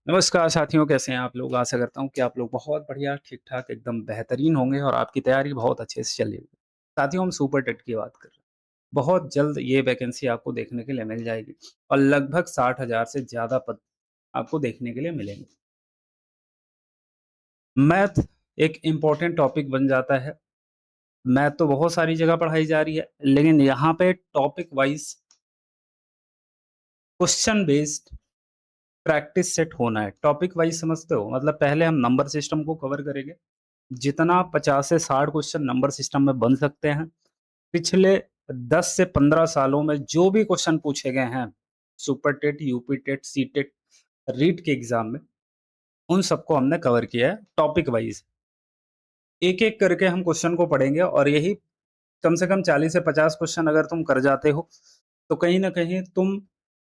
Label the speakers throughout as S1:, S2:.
S1: नमस्कार साथियों, कैसे हैं आप लोग? आशा करता हूँ कि आप लोग बहुत बढ़िया, ठीक-ठाक, एकदम बेहतरीन होंगे और आपकी तैयारी बहुत अच्छे से चल रही होगी। साथियों, हम सुपर टेट की बात कर रहे हैं। बहुत जल्द ये वैकेंसी आपको देखने के लिए मिल जाएगी और लगभग 60,000 से ज़्यादा पद आपको देखने के लिए मिलेंगे। मैथ एक इम्पोर्टेंट टॉपिक बन जाता है। मैथ तो बहुत सारी जगह पढ़ाई जा रही है, लेकिन यहाँ पे topic wise question based practice set होना है। टॉपिक वाइज़ समझते हो? मतलब पहले हम नंबर सिस्टम को कवर करेंगे। जितना 50 से 60 क्वेश्चन नंबर सिस्टम में बन सकते हैं, पिछले 10 से 15 सालों में जो भी क्वेश्चन पूछे गए हैं, super TET, UP TET, C TET, REET के एग्ज़ाम में, उन सबको हमने कवर किया है टॉपिक वाइज़। एक-एक करके हम क्वेश्चन को पढ़ेंगे और यही कम से कम 40 से 50 क्वेश्चन अगर तुम कर जाते हो, तो कहीं न कहीं तुम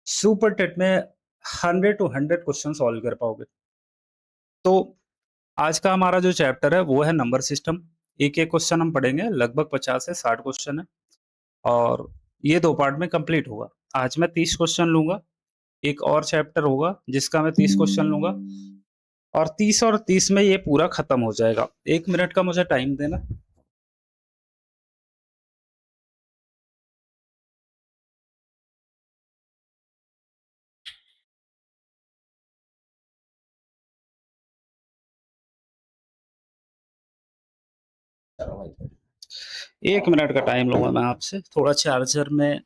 S1: सुपर टेट में 100 टू 100 क्वेश्चन सॉल्व कर पाओगे। तो आज का हमारा जो चैप्टर है वो है नंबर सिस्टम। एक-एक क्वेश्चन हम पढ़ेंगे, लगभग 50 से 60 क्वेश्चन है और ये 2 पार्ट में कंप्लीट होगा। आज मैं 30 क्वेश्चन लूँगा, एक और चैप्टर होगा जिसका मैं 30 क्वेश्चन लूँगा और 30 में ये पूरा खत्म हो जाएगा। 1 मिनट का मुझे टाइम देना। चलो भाई, 1 मिनट का टाइम लूँगा मैं आपसे। थोड़ा चार्जर में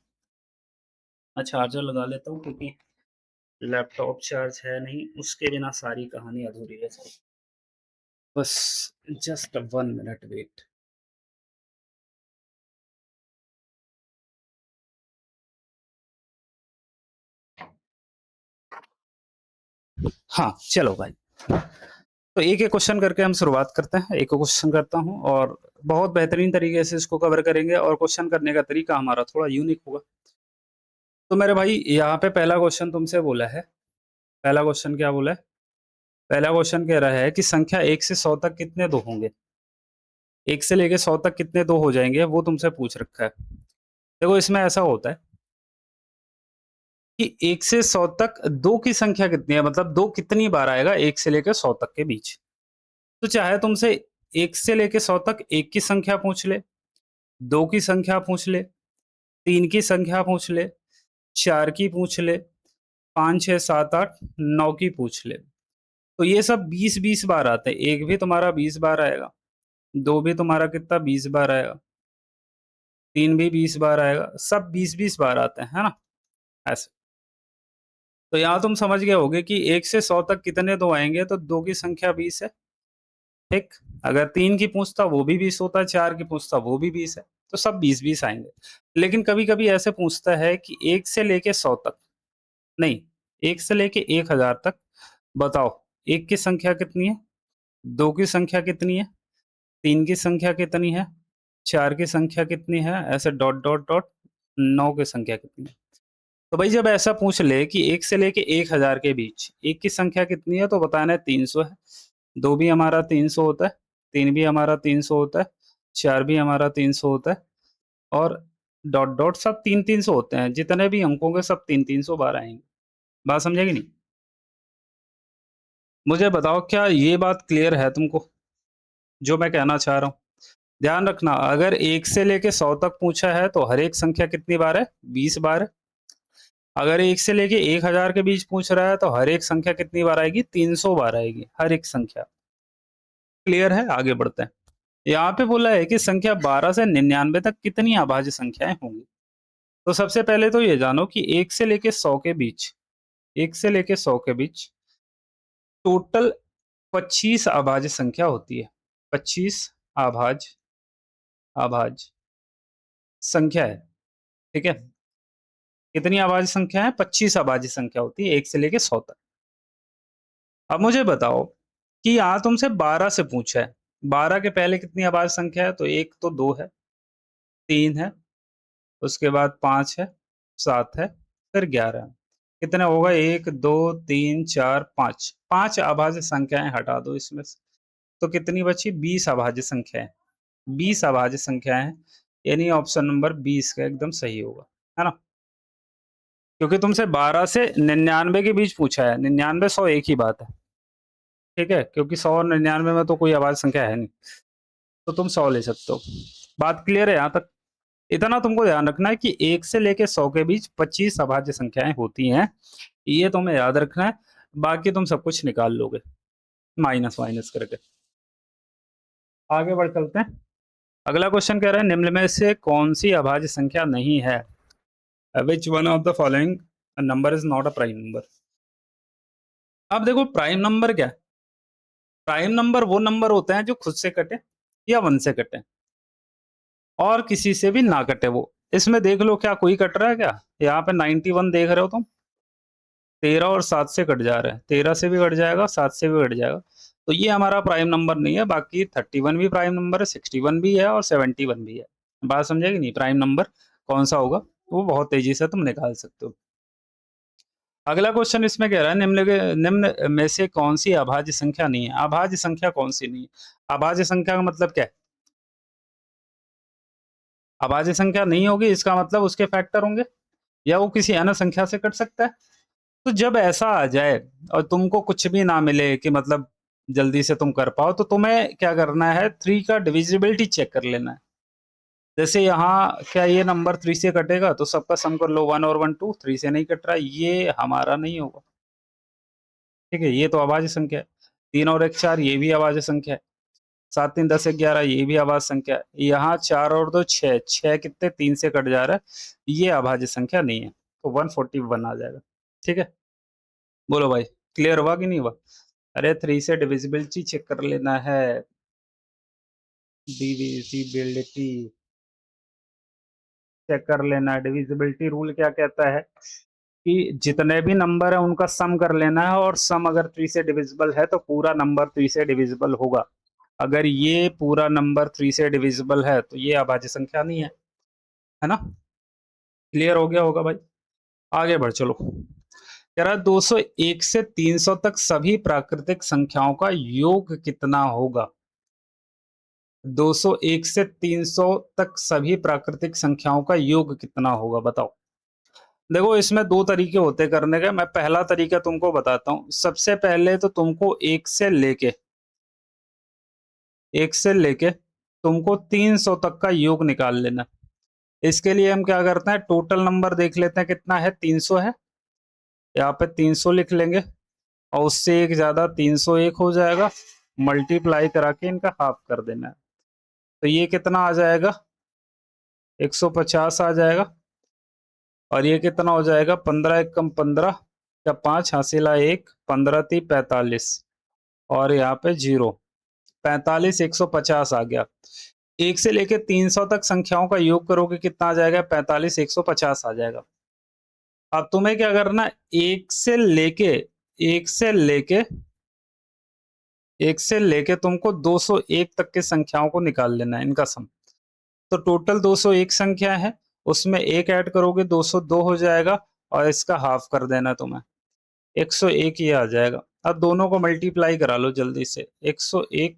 S1: मैं चार्जर लगा लेता हूँ क्योंकि लैपटॉप चार्ज है नहीं, उसके बिना सारी कहानी अधूरी रह जाएगी। बस जस्ट 1 मिनट वेट। हाँ, चलो भाई। तो एक-एक क्वेश्चन करके हम शुरुआत करते हैं। एक क्वेश्चन करता हूँ और बहुत बेहतरीन तरीके से इसको कवर करेंगे और क्वेश्चन करने का तरीका हमारा थोड़ा यूनिक होगा। तो मेरे भाई यहाँ पे पहला क्वेश्चन तुमसे बोला है, पहला क्वेश्चन क्या बोला है? पहला क्वेश्चन कह रहा है कि संख्या 1 से 100 तक कितने 2 होंगे? 1 से लेके 100 तक कितने 2 हो जाएँगे वो तुमसे पूछ रखा है। देखो इसमें ऐसा होता है कि 1 से 100 तक 2 की संख्या कितनी है? मतलब 2 कितनी बार आएगा 1 से लेके 100 तक के बीच? तो चाहे तुमसे 1 से लेके 100 तक 1 की संख्या पूछ ले, 2 की संख्या पूछ ले, 3 की संख्या पूछ ले, 4 की पूछ ले, 5, 6, 7, 8, 9 की पूछ ले। तो ये सब 20-20 बार आते हैं। 1 भी तुम्हारा 20 बार आएगा, 2 भी तुम्हारा कितना 20 बार आएगा, 3 भी 20 बार आएगा, सब 20-20 बार आते हैं, है ना? ऐसे। तो यहाँ तुम समझ गए होगे कि 1 से 100 तक कितने 2 आएँगे, तो 2 की संख्या 20 है, ठीक? अगर 3 की पूछता वो भी 20 होता, 4 की पूछता वो भी 20 है, तो सब 20-20 आएँगे। लेकिन कभी-कभी ऐसे पूछता है कि 1 से लेके 100 तक नहीं, 1 से लेके 1000 तक बताओ, 1 की संख्या कितनी है? 2 की संख्या कितनी है? 3 की संख्या कितनी है? 4 की संख्या कितनी है? ऐसे डॉट, डॉट, डॉट 9 की संख्या कितनी है? तो भाई जब ऐसा पूछ ले कि 1 से लेके 1000 के बीच 1 की संख्या कितनी है तो बताना है 300 है। 2 भी हमारा 300 होता है, 3 भी हमारा 300 होता है, 4 भी हमारा 300 होता है और डॉट, डॉट सब 3-3 सौ होते हैं। जितने भी अंक होंगे सब 3-3 सौ बार आएँगे। बात समझे कि नहीं? मुझे बताओ क्या ये बात क्लियर है तुमको, जो मैं कहना चाह रहा हूँ? ध्यान रखना अगर 1 से लेके 100 तक पूछा है तो हर एक संख्या कितनी बार है? 20 बार है। अगर 1 से लेके 1000 के बीच पूछ रहा है तो हर एक संख्या कितनी बार आएगी? 300 बार आएगी, हर एक संख्या। क्लियर है? आगे बढ़ते हैं। यहाँ पे बोला है कि संख्या 12 से 99 तक कितनी अभाज्य संख्याएँ होंगी? तो सबसे पहले तो ये जानो कि 1 से लेके 100 के बीच 1 से लेके 100 के बीच टोटल 25 अभाज्य संख्या होती है। 25 अभाज्य अभाज्य संख्या है, ठीक है? कितनी अभाज्य संख्या है? 25 अभाज्य संख्या होती है 1 से लेके 100 तक। अब मुझे बताओ कि यहाँ तुमसे 12 से पूछा है। 12 के पहले कितनी अभाज्य संख्या है? तो 1 तो 2 है, 3 है, उसके बाद 5 है, 7 है, फिर 11 है। कितना होगा? 1, 2, 3, 4, 5। 5 अभाज्य संख्याएँ हटा दो इसमें से। तो कितनी बची? 20 अभाज्य संख्याएँ। 20 अभाज्य संख्याएँ हैं, यानी ऑप्शन नंबर 20 का एकदम सही होगा, है ना? क्योंकि तुमसे 12 से 99 के बीच पूछा है। 99 100 एक ही बात है, ठीक है, क्योंकि 100 और 99 में तो कोई अभाज्य संख्या है नहीं, तो तुम 100 ले सकते हो। बात क्लियर है यहाँ तक? इतना तुमको ध्यान रखना है कि 1 से लेके 100 के बीच 25 अभाज्य संख्याएं होती हैं, ये तुम्हें याद रखना है। बाकी तुम सब कुछ निकाल लोगे माइनस माइनस करके। आगे बढ़ चलते हैं। अगला क्वेश्चन कह रहा है निम्न में से कौन सी अभाज्य संख्या नहीं है? Which one of the following number is not a prime number? अब देखो प्राइम नंबर क्या है? प्राइम नंबर वो नंबर होते हैं जो खुद से कटे या 1 से कटे और किसी से भी ना कटे। वो इसमें देख लो, क्या कोई कट रहा है क्या? यहाँ पे 91 देख रहे हो तुम, 13 और 7 से कट जा रहा है, 13 से भी कट जाएगा, 7 से भी कट जाएगा, तो ये हमारा प्राइम नंबर नहीं है। बाकी 31 भी प्राइम नंबर है, 61 भी है और 71 भी है। बात समझेगी नहीं? प्राइम नंबर कौन सा होगा वो बहुत तेजी से तुम निकाल सकते हो। अगला क्वेश्चन इसमें कह रहा है निम्न में से कौन सी अभाज्य संख्या नहीं है? अभाज्य संख्या कौन सी नहीं है? अभाज्य संख्या का मतलब क्या है? अभाज्य संख्या नहीं होगी इसका मतलब उसके फैक्टर होंगे या वो किसी अन्य संख्या से कट सकता है। तो जब ऐसा आ जाए और तुमको कुछ भी ना मिले कि मतलब जल्दी से तुम कर पाओ, तो तुम्हें क्या करना है, 3 का डिविजिबिलिटी चेक कर लेना है। जैसे यहाँ क्या ये नंबर 3 से कटेगा? तो सबका सम कर लो, 1 और 1 2, 3 से नहीं कट रहा, ये हमारा नहीं होगा, ठीक है, ये तो अभाज्य संख्या है। 3 और 1 4, ये भी अभाज्य संख्या है। 7 3 10 11, ये भी अभाज्य संख्या है। यहाँ 4 और 2 6, 6 कितने 3 से कट जा रहा है, ये अभाज्य संख्या नहीं है, तो 141 आ जाएगा। ठीक है, बोलो भाई क्लियर हुआ कि नहीं हुआ? अरे 3 से डिविजिबिलिटी चेक कर लेना है, डिविजिबिलिटी चेक कर लेना है। डिविजिबिलिटी रूल क्या कहता है कि जितने भी नंबर है उनका सम कर लेना है, और सम अगर 3 से डिविजिबल है तो पूरा नंबर 3 से डिविजिबल होगा। अगर ये पूरा नंबर 3 से डिविजिबल है तो ये अभाज्य संख्या नहीं है ना? क्लियर हो गया होगा भाई? आगे बढ़ चलो। कह रहा है 201 से 300 तक सभी प्राकृतिक संख्याओं का योग कितना होगा? 201 से 300 तक सभी प्राकृतिक संख्याओं का योग कितना होगा, बताओ। देखो इसमें दो तरीके होते करने के, मैं पहला तरीका तुमको बताता हूं। सबसे पहले तो तुमको एक से लेके तुमको 300 तक का योग निकाल लेना। इसके लिए हम क्या करते हैं, टोटल नंबर देख लेते हैं कितना है, 300 है, यहाँ पे 300 लिख लेंगे और उससे एक ज्यादा 301 हो जाएगा, मल्टीप्लाई करा के इनका हाफ कर देना है, तो ये कितना आ जाएगा, 150 आ जाएगा। और ये कितना हो जाएगा, 15 एक कम 15 या 5 हासिला 1, 15 × 45 और यहाँ पे 0, 45 150 आ गया। 1 से लेके 300 तक संख्याओं का योग करोगे कितना आ जाएगा, 45 150 आ जाएगा। अब तुम्हें क्या करना, एक से लेके एक से लेके तुमको 201 तक की संख्याओं को निकाल लेना है, इनका सम। तो टोटल 201 संख्या है, उसमें एक ऐड करोगे 202 हो जाएगा और इसका हाफ कर देना तुम्हें, 101 ये आ जाएगा। अब दोनों को मल्टीप्लाई करा लो जल्दी से, 101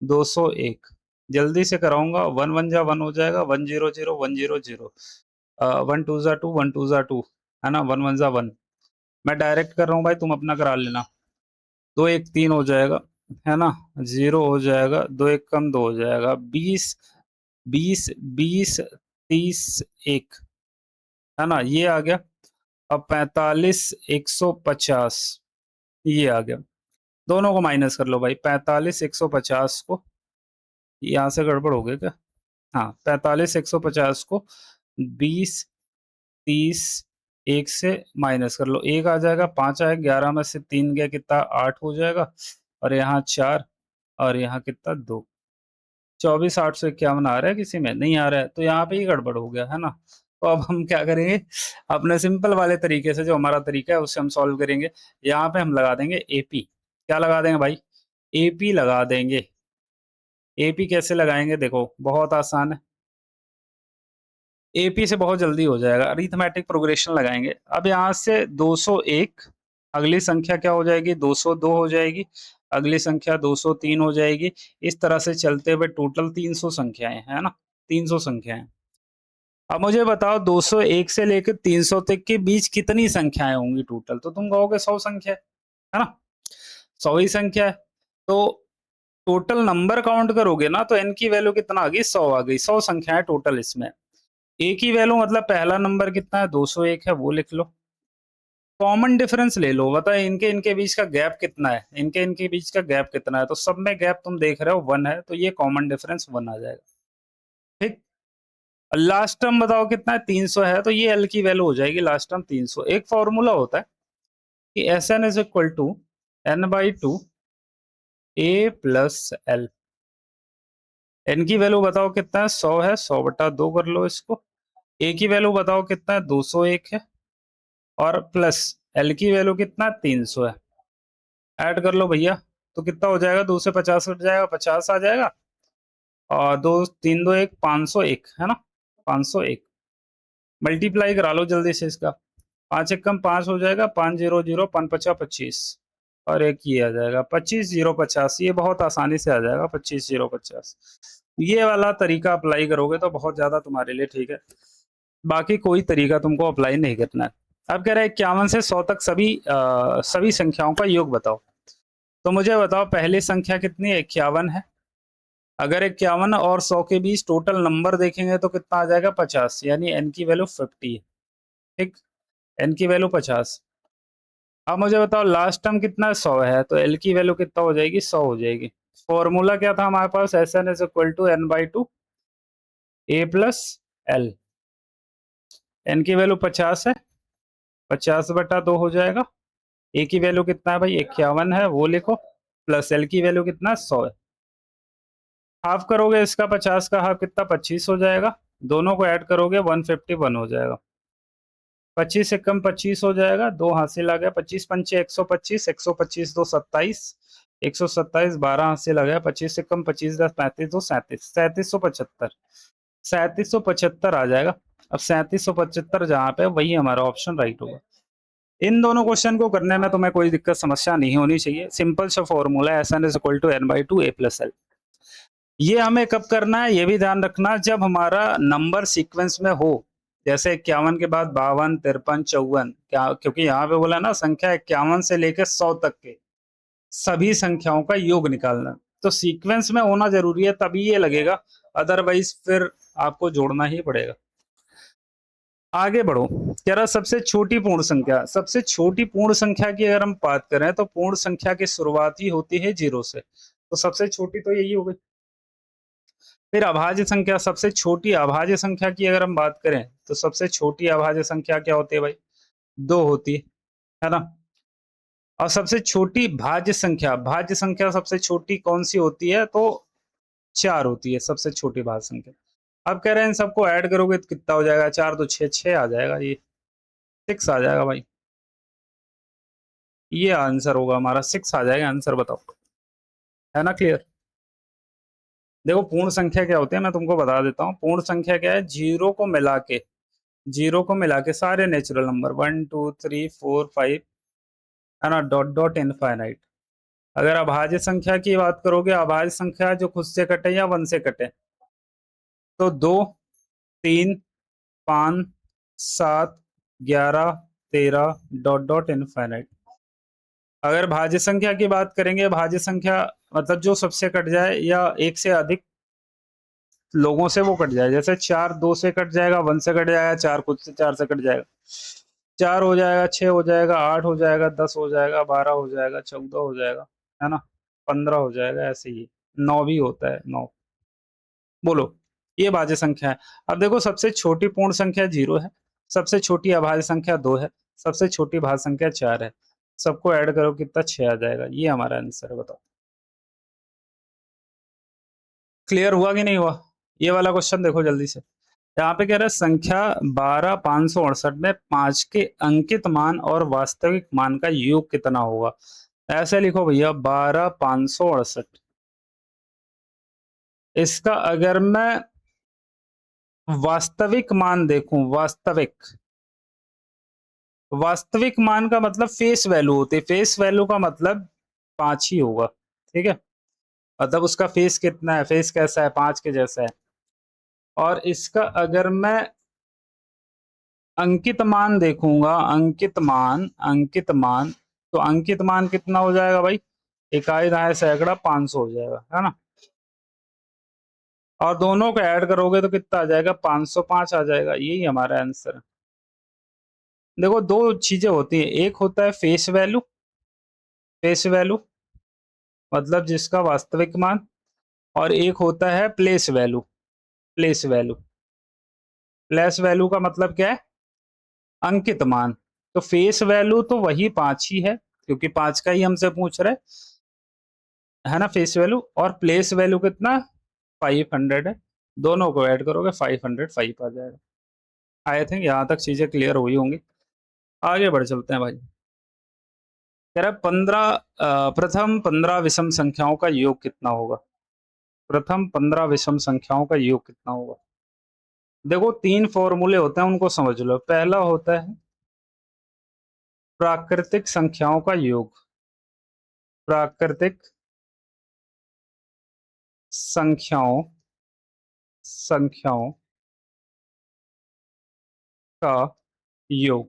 S1: 201 जल्दी से कराऊंगा, 1 1 जा 1 हो जाएगा, 1 0 0 1 0 0, 1 2 जा 2 1 2 जा 2 है ना, 1 1 जा 1। मैं डायरेक्ट कर रहा हूँ भाई, तुम अपना करा लेना। 2 1 3 हो जाएगा है ना, 0 हो जाएगा, 2 1 कम 2 हो जाएगा, 20 20 20 30 1 है ना, ये आ गया। अब 45 150 ये आ गया। दोनों को माइनस कर लो भाई, 45 150 को, यहाँ से गड़बड़ हो गया क्या, हाँ 45 150 को 20 30 1 से माइनस कर लो, 1 आ जाएगा, 5 आएगा, 11 में से 3 गया कितना, 8 हो जाएगा, और यहाँ 4 और यहाँ कितना 2, 24 851 आ रहा है, किसी में नहीं आ रहा है, तो यहाँ पे ही गड़बड़ हो गया है ना। तो अब हम क्या करेंगे, अपने सिंपल वाले तरीके से, जो हमारा तरीका है उससे हम सॉल्व करेंगे। यहाँ पे हम लगा देंगे एपी। क्या लगा देंगे भाई, एपी लगा देंगे। एपी कैसे लगाएंगे, देखो बहुत आसान है, एपी से बहुत जल्दी हो जाएगा, अरिथमेटिक प्रोग्रेशन लगाएंगे। अब यहाँ से 201, अगली संख्या क्या हो जाएगी, 202 हो जाएगी, अगली संख्या 203 हो जाएगी, इस तरह से चलते हुए टोटल 300 संख्याएं है ना, 300 संख्याएं। अब मुझे बताओ 201 से लेकर 300 तक के बीच कितनी संख्याएं होंगी टोटल, तो तुम कहोगे 100 संख्या है ना, 100 ही संख्या है। तो टोटल नंबर काउंट करोगे ना तो n की वैल्यू कितना आ गई, 100 आ गई। 100 संख्याएं टोटल इसमें। a की वैल्यू मतलब पहला नंबर कितना है, 201 है, वो लिख लो। कॉमन डिफरेंस ले लो, बता इनके इनके बीच का गैप कितना है, इनके इनके बीच का गैप कितना है, तो सब में गैप तुम देख रहे हो 1 है, तो ये कॉमन डिफरेंस 1 आ जाएगा। ठीक, लास्ट टर्म बताओ कितना है, 300 है, तो ये एल की वैल्यू हो जाएगी लास्ट टर्म 300। एक फॉर्मूला होता है कि S N is equal to n/2 a plus L. N की वैल्यू बताओ कितना है, 100 है, 100/2 कर लो इसको। ए की वैल्यू बताओ कितना है, 201 है, और प्लस एल की वैल्यू कितना है, 300 है। ऐड कर लो भैया, तो कितना हो जाएगा, 2 से 50 कट जाएगा, 50 आ जाएगा, और 2 3 2 1 501 है ना, 501। मल्टीप्लाई करा लो जल्दी से इसका, 5 एक कम 5 हो जाएगा, 5 0 0 5 50 25, और एक ये आ जाएगा 25 0 50। ये बहुत आसानी से आ जाएगा 25 0 50। ये वाला तरीका अप्लाई करोगे तो बहुत ज्यादा तुम्हारे लिए ठीक है, बाकी कोई तरीका तुमको अप्लाई नहीं करना है। अब कह रहे हैं 51 से 100 तक सभी संख्याओं का योग बताओ। तो मुझे बताओ पहली संख्या कितनी है, 51 है। अगर 51 और 100 के बीच टोटल नंबर देखेंगे तो कितना आ जाएगा, 50, यानी n की वैल्यू 50 है। ठीक, n की वैल्यू 50। अब मुझे बताओ लास्ट टर्म कितना है, 100 है, तो l की वैल्यू कितना हो जाएगी, 100 हो जाएगी। फॉर्मूला क्या था हमारे पास, S N is equal to n/2 a plus L. n की वैल्यू 50 है, 50/2 हो जाएगा। a की वैल्यू कितना है भाई, 51 है, वो लिखो, प्लस l की वैल्यू कितना है, 100 है। हाफ करोगे इसका, 50 का हाफ कितना, 25 हो जाएगा। दोनों को ऐड करोगे 151 हो जाएगा। 25 से कम 25 हो जाएगा, दो हासिल आ गया, 25 पंचे 125, 125 दो 27, 127 12 हासिल आ गया, 25 से कम 25 10 35 दो 37, 3775, 3775 आ जाएगा। अब 3775 जहाँ पे वही हमारा ऑप्शन राइट होगा। इन दोनों क्वेश्चन को करने में तुम्हें कोई दिक्कत समस्या नहीं होनी चाहिए, सिंपल सा फॉर्मूला है, S N is equal to n/2 a plus L. ये हमें कब करना है, ये भी ध्यान रखना, जब हमारा नंबर सीक्वेंस में हो, जैसे 51 के बाद 52 53 54, क्या, क्योंकि यहाँ पे बोला ना संख्या 51 से लेकर 100 तक के सभी संख्याओं का योग निकालना, तो सीक्वेंस में होना जरूरी है, तभी ये लगेगा, अदरवाइज फिर आपको जोड़ना ही पड़ेगा। आगे बढ़ो, कह रहा सबसे छोटी पूर्ण संख्या। सबसे छोटी पूर्ण संख्या की अगर हम बात करें तो पूर्ण संख्या की शुरुआत ही होती है 0 से, तो सबसे छोटी तो यही हो गई। फिर अभाज्य संख्या, सबसे छोटी अभाज्य संख्या की अगर हम बात करें तो सबसे छोटी अभाज्य संख्या क्या होती है भाई, 2 होती है ना। और सबसे छोटी भाज्य संख्या सबसे छोटी कौन सी होती है, तो 4 होती है सबसे छोटी भाज्य संख्या। अब कह रहे हैं इन सबको ऐड करोगे तो कितना हो जाएगा, 4 2 6 6 आ जाएगा, ये 6 आ जाएगा भाई। ये आंसर होगा हमारा, 6 आ जाएगा आंसर, बताओ है ना क्लियर। देखो पूर्ण संख्या क्या होती है मैं तुमको बता देता हूँ। पूर्ण संख्या क्या है, जीरो को मिला के सारे नेचुरल नंबर 1 2 3 4 5 है ना, डॉट डॉट इनफाइनाइट। अगर अभाज्य संख्या की बात करोगे, अभाज्य संख्या जो खुद से कटे या 1 से कटे, तो 2 3 5 7 11 13 डॉट डॉट इनफाइनाइट। अगर भाज्य संख्या की बात करेंगे, भाज्य संख्या मतलब जो सबसे कट जाए या एक से अधिक लोगों से वो कट जाए, जैसे 4 2 से कट जाएगा, 1 से कट जाएगा, 4 खुद से 4 से कट जाएगा, 4 हो जाएगा, 6 हो जाएगा, 8 हो जाएगा, 10 हो जाएगा, 12 हो जाएगा, 14 हो जाएगा, है ना, 15 हो जाएगा, ऐसे ही 9 भी होता है, 9। बोलो, ये भाज्य संख्या है। अब देखो सबसे छोटी पूर्ण संख्या 0 है, सबसे छोटी अभाज्य संख्या 2 है, सबसे छोटी भाज्य संख्या 4 है। सबको ऐड करो कितना, 6 आ जाएगा। ये हमारा आंसर है, बताओ क्लियर हुआ कि नहीं हुआ। ये वाला क्वेश्चन देखो जल्दी से, यहाँ पे कह रहा है संख्या 12568 में 5 के अंकित मान और वास्तविक मान का योग कितना होगा। ऐसे लिखो भैया, 12568, इसका अगर मैं वास्तविक मान देखूं, वास्तविक मान का मतलब फेस वैल्यू होती है, फेस वैल्यू का मतलब 5 ही होगा, ठीक है, मतलब उसका फेस कितना है, फेस कैसा है, 5 के जैसा है। और इसका अगर मैं अंकित मान देखूंगा, अंकित मान तो अंकित मान कितना हो जाएगा भाई, इकाई दहाई सैकड़ा 500 हो जाएगा, है ना। और दोनों को ऐड करोगे तो कितना आ जाएगा, 505 आ जाएगा। यही हमारा आंसर है। देखो दो चीजें होती हैं, एक होता है फेस वैल्यू, फेस वैल्यू मतलब जिसका वास्तविक मान, और एक होता है place value, place value. Place value का मतलब क्या है, अंकित मान। तो फेस वैल्यू तो वही 5 ही है, क्योंकि 5 का ही हमसे पूछ रहे है ना फेस वैल्यू। और प्लेस वैल्यू कितना, 500 है। दोनों को ऐड करोगे 505 आ जाएगा। आई थिंक यहाँ तक चीजें क्लियर हुई होंगी। आगे बढ़ चलते हैं भाई। कह रहा है 15 प्रथम 15 विषम संख्याओं का योग कितना होगा। प्रथम 15 विषम संख्याओं का योग कितना होगा। देखो 3 फॉर्मूले होते हैं, उनको समझ लो। पहला होता है प्राकृतिक संख्याओं का योग, प्राकृतिक संख्याओं संख्याओं का योग।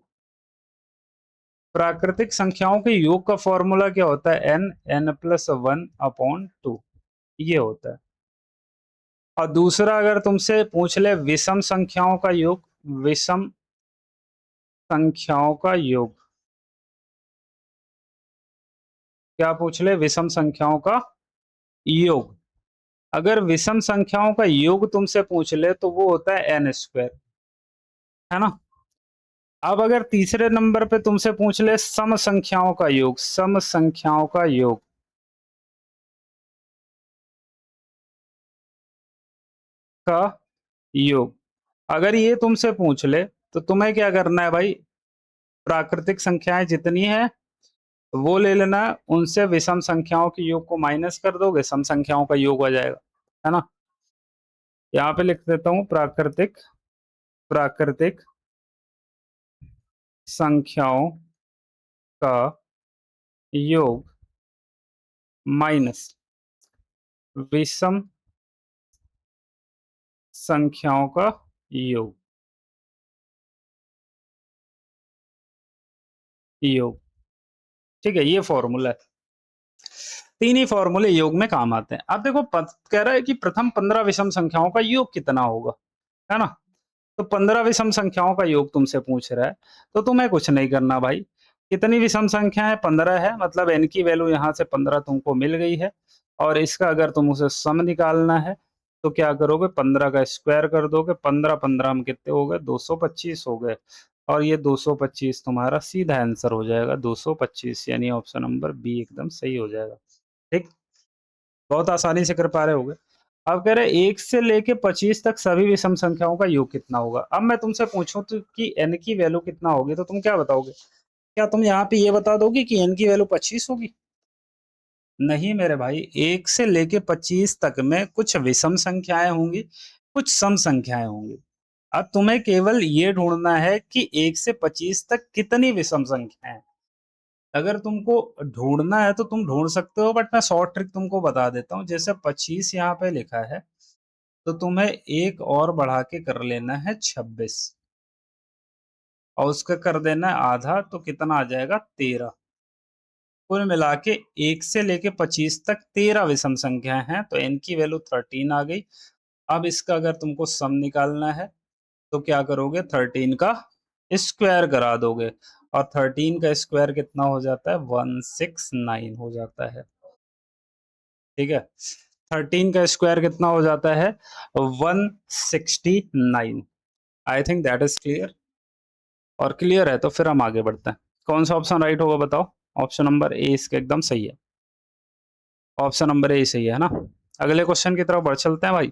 S1: प्राकृतिक संख्याओं के योग का फॉर्मूला क्या होता है, एन, n+1/2, ये होता है। और दूसरा अगर तुमसे पूछ ले विषम संख्याओं का योग, विषम संख्याओं का योग, क्या पूछ ले, विषम संख्याओं का योग। अगर विषम संख्याओं का योग तुमसे पूछ ले तो वो होता है n², है ना। अब अगर तीसरे नंबर पे तुमसे पूछ ले सम संख्याओं का योग, सम संख्याओं का योग का योग, अगर ये तुमसे पूछ ले तो तुम्हें क्या करना है भाई, प्राकृतिक संख्याएं जितनी है वो ले लेना, उनसे विषम संख्याओं के योग को माइनस कर दोगे, सम संख्याओं का योग आ जाएगा, है ना। यहाँ पे लिख देता हूं प्राकृतिक, प्राकृतिक संख्याओं का योग माइनस विषम संख्याओं का योग, योग। ठीक है, ये फॉर्मूला है। तीन ही फॉर्मूले योग में काम आते हैं। अब देखो कह रहा है कि प्रथम 15 विषम संख्याओं का योग कितना होगा, है ना। तो 15 विषम संख्याओं का योग तुमसे पूछ रहा है, तो तुम्हें कुछ नहीं करना भाई। कितनी विषम संख्या है, 15 है, मतलब n की वैल्यू यहाँ से 15 तुमको मिल गई है। और इसका अगर तुम उसे सम निकालना है तो क्या करोगे, 15 का स्क्वायर कर दोगे, 15 15 में कितने हो गए, 225 हो गए। और ये 225 तुम्हारा सीधा आंसर हो जाएगा, 225, यानी ऑप्शन नंबर बी एकदम सही हो जाएगा। ठीक, बहुत आसानी से कर पा रहे होगे। अब कह रहे 1 से लेके 25 तक सभी विषम संख्याओं का योग कितना होगा। अब मैं तुमसे पूछूं तो कि n की वैल्यू कितना होगी, तो तुम क्या बताओगे, क्या तुम यहाँ पे ये बता दोगे कि n की वैल्यू 25 होगी। नहीं मेरे भाई, 1 से लेके 25 तक में कुछ विषम संख्याएं होंगी, कुछ सम संख्याएं होंगी। अब तुम्हें केवल ये ढूंढना है कि 1 से 25 तक कितनी विषम संख्याएं हैं। अगर तुमको ढूंढना है तो तुम ढूंढ सकते हो, बट मैं शॉर्ट ट्रिक तुमको बता देता हूँ। जैसे 25 यहाँ पे लिखा है, तो तुम्हें एक और बढ़ा के कर लेना है 26, और उसका कर देना है आधा, तो कितना आ जाएगा, 13। कुल मिला के 1 से लेके 25 तक 13 विषम संख्याएं हैं, तो n की वैल्यू 13 आ गई। अब इसका अगर तुमको सम निकालना है तो क्या करोगे, 13 का स्क्वायर करा दोगे, और 13 का स्क्वायर कितना हो जाता है, 169 हो जाता है। ठीक है, 13 का स्क्वायर कितना हो जाता है, 169। I think that is clear. और क्लियर है तो फिर हम आगे बढ़ते हैं। कौन सा ऑप्शन राइट होगा बताओ। ऑप्शन नंबर ए इसका एकदम सही है, ऑप्शन नंबर ए सही है ना। अगले क्वेश्चन की तरफ बढ़ चलते हैं भाई।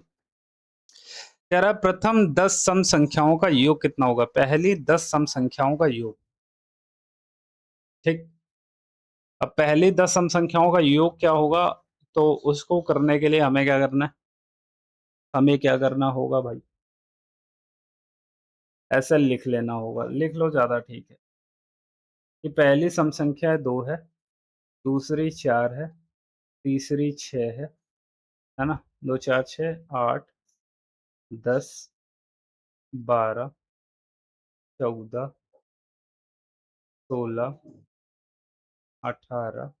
S1: कह रहा है प्रथम 10 सम संख्याओं का योग कितना होगा, पहली 10 सम संख्याओं का योग। ठीक, अब पहली 10 सम संख्याओं का योग क्या होगा, तो उसको करने के लिए हमें क्या करना है, हमें क्या करना होगा भाई, ऐसे लिख लेना होगा, लिख लो ज्यादा ठीक है। कि पहली सम संख्या है 2 है, दूसरी 4 है, तीसरी 6 है ना। 2 4 6 8 10 12 14, 16, 18,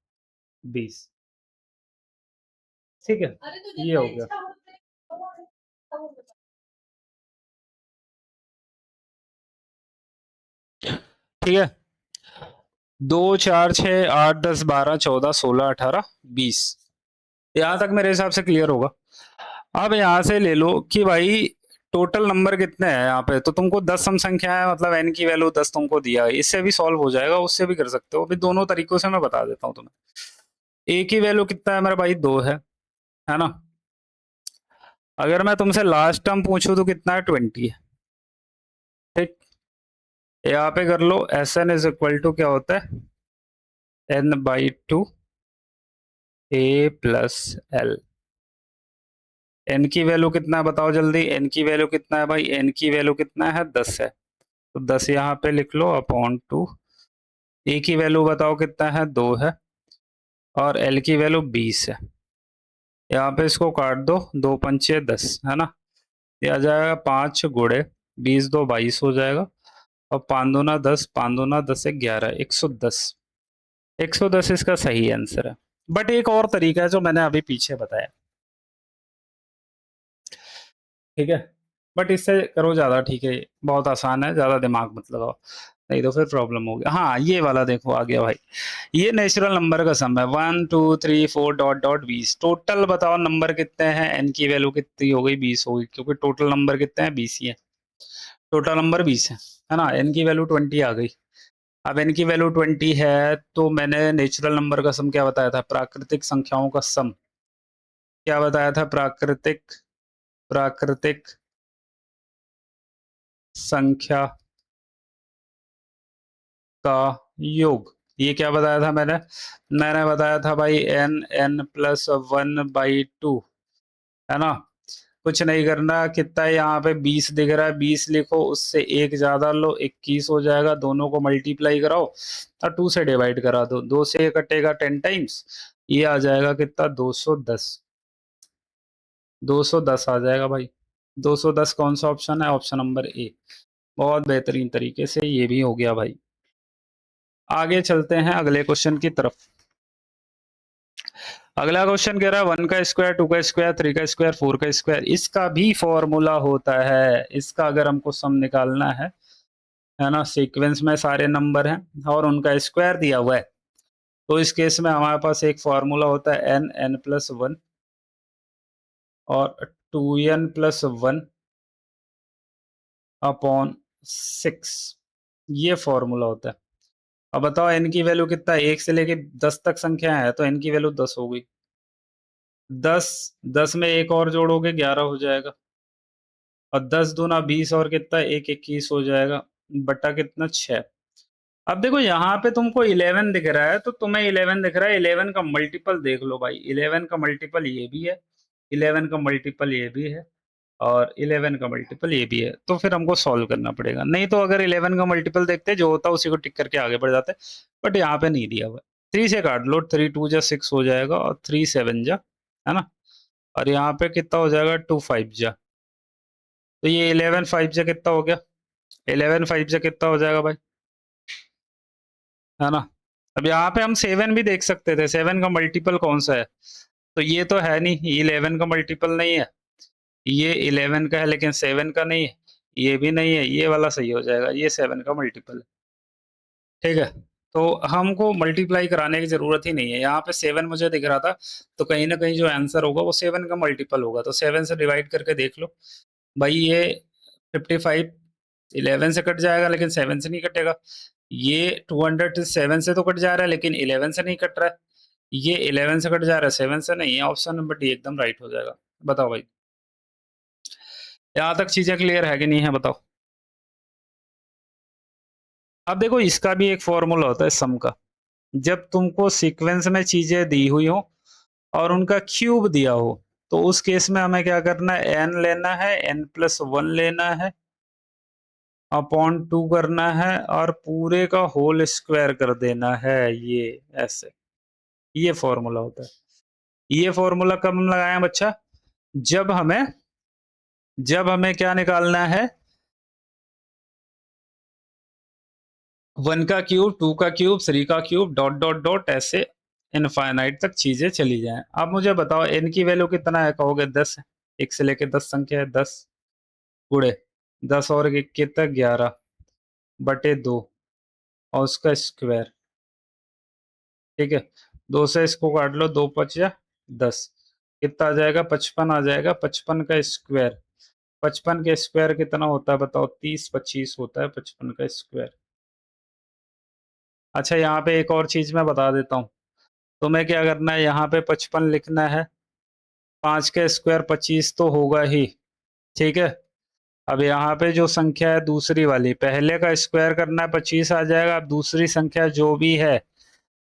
S1: 20। ठीक है, ये हो गया। ठीक है, 2, 4, 6, 8, 10, 12, 14, 16, 18, 20। यहाँ तक मेरे हिसाब से क्लियर होगा। अब यहाँ से ले लो कि भाई टोटल नंबर कितने हैं यहाँ पे, तो तुमको 10 सम संख्या है, मतलब n की वैल्यू 10 तुमको दिया है। इससे भी सॉल्व हो जाएगा, उससे भी कर सकते हो। अभी दोनों तरीकों से मैं बता देता हूँ तुम्हें। a की वैल्यू कितना है मेरा भाई, 2 है ना। अगर मैं तुमसे लास्ट टर्म पूछूं तो कितना है, 20 है। ठीक, यहाँ पे कर लो Sn इज इक्वल टू क्या होता है, n/2 a plus l। n की वैल्यू कितना है बताओ जल्दी, n की वैल्यू कितना है भाई, n की वैल्यू कितना है, 10 है। तो 10 यहाँ पे लिख लो अपॉन 2। a की वैल्यू बताओ कितना है, 2 है। और l की वैल्यू 20 है। यहाँ पे इसको काट दो, 2 पंचे 10 है ना। ये आ जाएगा 5 गुणे 20, 2 22 हो जाएगा। और 5 दूना 10, 5 दूना 10 से 11, 110। 110 इसका सही आंसर है। बट एक और तरीका है जो मैंने अभी पीछे बताया, ठीक है। बट इससे करो ज़्यादा, ठीक है, बहुत आसान है, ज़्यादा दिमाग मत लगाओ, नहीं तो फिर प्रॉब्लम होगी। हाँ, ये वाला देखो आ गया भाई। ये नेचुरल नंबर का सम है, 1 2 3 4 डॉट डॉट 20। टोटल बताओ नंबर कितने हैं, n की वैल्यू कितनी हो गई, 20 हो गई, क्योंकि टोटल नंबर कितने हैं, 20 ही है। टोटल नंबर 20 है ना। n की वैल्यू 20 आ गई। अब n की वैल्यू 20 है, तो मैंने नेचुरल नंबर का सम क्या बताया था, प्राकृतिक संख्याओं का सम। क्या बताया था, प्राकृतिक प्राकृतिक संख्या का योग। ये क्या बताया था मैंने, मैंने बताया था भाई n+1/2, है ना। कुछ नहीं करना, कितना है यहाँ पे 20 दिख रहा है, 20 लिखो, उससे एक ज्यादा लो, 21 हो जाएगा। दोनों को मल्टीप्लाई कराओ और 2 से डिवाइड करा दो, 2 से ये कटेगा 10 टाइम्स, ये आ जाएगा कितना, 210। 210 आ जाएगा भाई। 210 कौन सा ऑप्शन है, ऑप्शन नंबर ए। बहुत बेहतरीन तरीके से ये भी हो गया भाई। आगे चलते हैं अगले क्वेश्चन की तरफ। अगला क्वेश्चन कह रहा है 1 का स्क्वायर, 2 का स्क्वायर, 3 का स्क्वायर, 4 का स्क्वायर। इसका भी फॉर्मूला होता है। इसका अगर हमको सम निकालना है ना, सीक्वेंस में सारे नंबर हैं और उनका स्क्वायर दिया हुआ है, तो इस केस में हमारे पास एक फॉर्मूला होता है n+1 और 2n+1 अपॉन 6। ये फॉर्मूला होता है। अब बताओ n की वैल्यू कितना है, 1 से लेके 10 तक संख्या है, तो n की वैल्यू 10 हो गई। 10, 10 में एक और जोड़ोगे 11 हो जाएगा। और 10 दूना 20 और कितना, 1 21 हो जाएगा, बटा कितना, 6। अब देखो यहाँ पे तुमको 11 दिख रहा है, तो तुम्हें 11 दिख रहा है, 11 का मल्टीपल देख लो भाई। 11 का मल्टीपल ये भी है, 11 का मल्टीपल ये भी है, और 11 का मल्टीपल ये भी है। तो फिर हमको सॉल्व करना पड़ेगा। नहीं तो अगर 11 का मल्टीपल देखते, जो होता उसी को टिक करके आगे बढ़ जाते। बट यहाँ पे नहीं दिया हुआ। 3 से काट लो, 3 2 जा 6 हो जाएगा, और 3 7 जा, है ना। और यहाँ पे कितना हो जाएगा, 2 5 जा। तो ये 11 5 जा कितना हो गया, 11 5 जा कितना हो जाएगा भाई, है ना। अब यहाँ पे हम 7 भी देख सकते थे, 7 का मल्टीपल कौन सा है, तो ये तो है नहीं, ये 11 का मल्टीपल नहीं है। ये 11 का है लेकिन 7 का नहीं है। ये भी नहीं है, ये वाला सही हो जाएगा, ये 7 का मल्टीपल है। ठीक है, तो हमको मल्टीप्लाई कराने की जरूरत ही नहीं है। यहाँ पे 7 मुझे दिख रहा था, तो कहीं ना कहीं जो आंसर होगा वो 7 का मल्टीपल होगा। तो 7 से डिवाइड करके देख लो भाई, ये 55 11 से कट जाएगा लेकिन 7 से नहीं कटेगा। ये 200 7 से तो कट जा रहा है लेकिन 11 से नहीं कट रहा है। ये 11 से कट जा रहा है, 7 से नहीं है। ऑप्शन नंबर डी एकदम राइट हो जाएगा। बताओ भाई, यहाँ तक चीजें क्लियर है कि नहीं है, बताओ। अब देखो, इसका भी एक फॉर्मूला होता है सम का। जब तुमको सीक्वेंस में चीजें दी हुई हो और उनका क्यूब दिया हो, तो उस केस में हमें क्या करना है, n लेना है, n+1 लेना है, अपॉन 2 करना है, और पूरे का होल स्क्वायर कर देना है। ये ऐसे, ये फॉर्मूला होता है। ये फॉर्मूला कब हम लगाए बच्चा, जब हमें जब हमें क्या निकालना है, 1 का क्यूब, 2 का क्यूब, 3 का क्यूब, डॉट डॉट डॉट, ऐसे इनफाइनाइट तक चीजें चली जाएं। अब मुझे बताओ n की वैल्यू कितना है? कहोगे 10 है। 1 से लेके 10 संख्या है। 10 गुणे 10 और 1 कितना? 11 बटे 2 और उसका स्क्वायर। ठीक है, 2 से इसको काट लो, 2 5 या 10, कितना आ जाएगा? 55 आ जाएगा। 55 का स्क्वायर, 55 के स्क्वायर कितना होता है बताओ? 30 25 होता है 55 का स्क्वायर। अच्छा, यहाँ पे एक और चीज मैं बता देता हूँ। तुम्हें क्या करना है, यहाँ पे 55 लिखना है। 5 का स्क्वायर 25 तो होगा ही। ठीक है, अब यहाँ पे जो संख्या है दूसरी वाली, पहले का स्क्वायर करना है, 25 आ जाएगा। अब दूसरी संख्या जो भी है,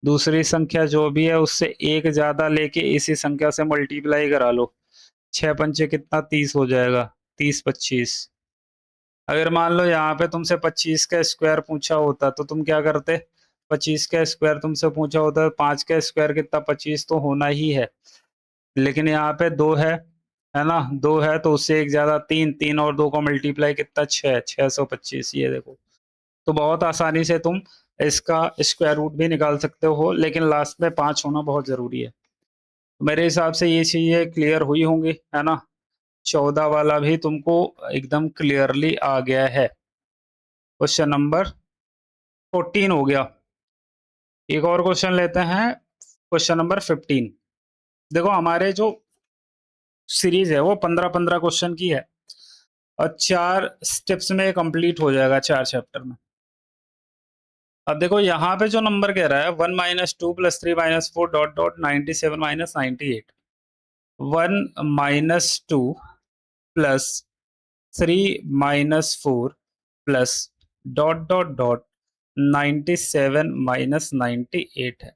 S1: दूसरी संख्या जो भी है उससे एक ज्यादा लेके इसी संख्या से मल्टीप्लाई करा लो। 6 पंचे कितना? 30 हो जाएगा। 30 25। अगर मान लो यहाँ पे तुमसे 25 का स्क्वायर पूछा होता तो तुम क्या करते? 25 का स्क्वायर तुमसे पूछा होता, 5 का स्क्वायर कितना? 25 तो होना ही है, लेकिन यहाँ पे 2 है ना? 2 है तो उससे एक ज्यादा 3, 3 और 2 का मल्टीप्लाई कितना? 6, 625। ये देखो, तो बहुत आसानी से तुम इसका स्क्वायर रूट भी निकाल सकते हो, लेकिन लास्ट में 5 होना बहुत जरूरी है। तो मेरे हिसाब से ये चीजें क्लियर हुई होंगी, है ना? 14 वाला भी तुमको एकदम क्लियरली आ गया है। क्वेश्चन नंबर 14 हो गया। एक और क्वेश्चन लेते हैं, क्वेश्चन नंबर 15। देखो, हमारे जो सीरीज है वो 15-15 क्वेश्चन की है और 4 स्टेप्स में कंप्लीट हो जाएगा, 4 चैप्टर में। अब देखो यहाँ पे जो नंबर कह रहा है 1 minus 2 plus 3 minus 4 dot dot 97 minus 98। 1 minus 2 plus 3 minus 4 plus dot dot dot 97 minus 98 है।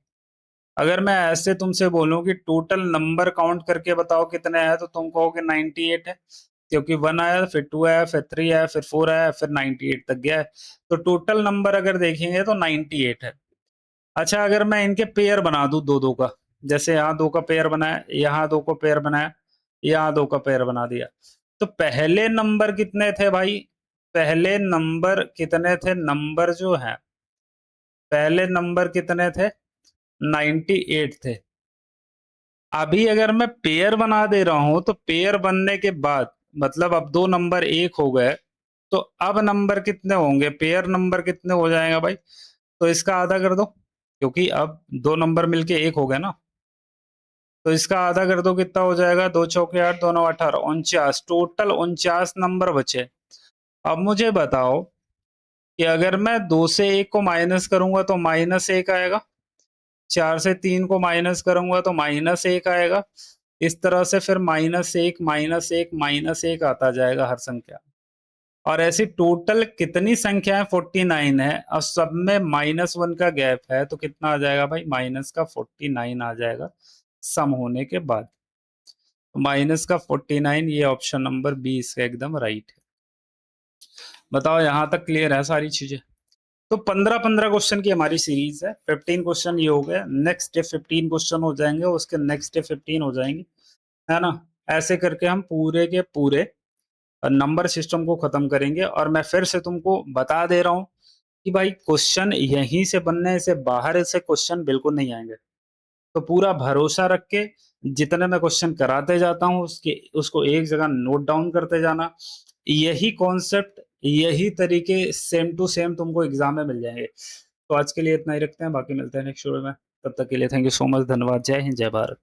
S1: अगर मैं ऐसे तुमसे बोलूं कि टोटल नंबर काउंट करके बताओ कितने हैं, तो तुम कहोगे 98 है, क्योंकि 1 आया, फिर 2 आया, फिर 3 आया, फिर 4 आया, फिर 98 तक गया है। तो टोटल नंबर अगर देखेंगे तो 98 है। अच्छा, अगर मैं इनके पेयर बना दूं दो दो का, जैसे यहाँ 2 का पेयर बनाया, यहाँ 2 का पेयर बनाया, यहाँ 2 का पेयर बना दिया, तो पहले नंबर कितने थे भाई? पहले नंबर कितने थे? नंबर जो है, पहले नंबर कितने थे? 98 थे। अभी अगर मैं पेयर बना दे रहा हूं तो पेयर बनने के बाद मतलब अब दो नंबर एक हो गए, तो अब नंबर कितने होंगे? पेयर नंबर कितने हो जाएगा भाई? तो इसका आधा कर दो, क्योंकि अब दो नंबर मिलके एक हो गए ना। तो इसका आधा कर दो, कितना हो जाएगा? 2 चौके 8, 2 9 18, 49। टोटल 49 नंबर बचे। अब मुझे बताओ कि अगर मैं 2 से 1 को माइनस करूंगा तो -1 आएगा, 4 से 3 को माइनस करूंगा तो -1 आएगा। इस तरह से फिर -1 -1 -1 आता जाएगा हर संख्या। और ऐसी टोटल कितनी संख्याएं? 49 है और सब में -1 का गैप है, तो कितना आ जाएगा भाई? माइनस का 49 आ जाएगा सम होने के बाद। माइनस का 49, ये ऑप्शन नंबर 20 का एकदम राइट है। बताओ, यहां तक क्लियर है सारी चीजें? तो 15-15 क्वेश्चन की हमारी सीरीज है। 15 क्वेश्चन ये हो गए, नेक्स्ट डे 15 क्वेश्चन हो जाएंगे, उसके नेक्स्ट डे 15 हो जाएंगे, है ना? ऐसे करके हम पूरे के पूरे नंबर सिस्टम को खत्म करेंगे। और मैं फिर से तुमको बता दे रहा हूँ कि भाई क्वेश्चन यहीं से बनने से बाहर से क्वेश्चन बिल्कुल नहीं आएंगे। तो पूरा भरोसा रख के जितने मैं क्वेश्चन कराते जाता हूँ उसके उसको एक जगह नोट डाउन करते जाना। यही कॉन्सेप्ट, यही तरीके सेम टू सेम तुमको एग्जाम में मिल जाएंगे। तो आज के लिए इतना ही रखते हैं, बाकी मिलते हैं नेक्स्ट वीडियो में। तब तक के लिए थैंक यू सो मच, धन्यवाद, जय हिंद, जय भारत।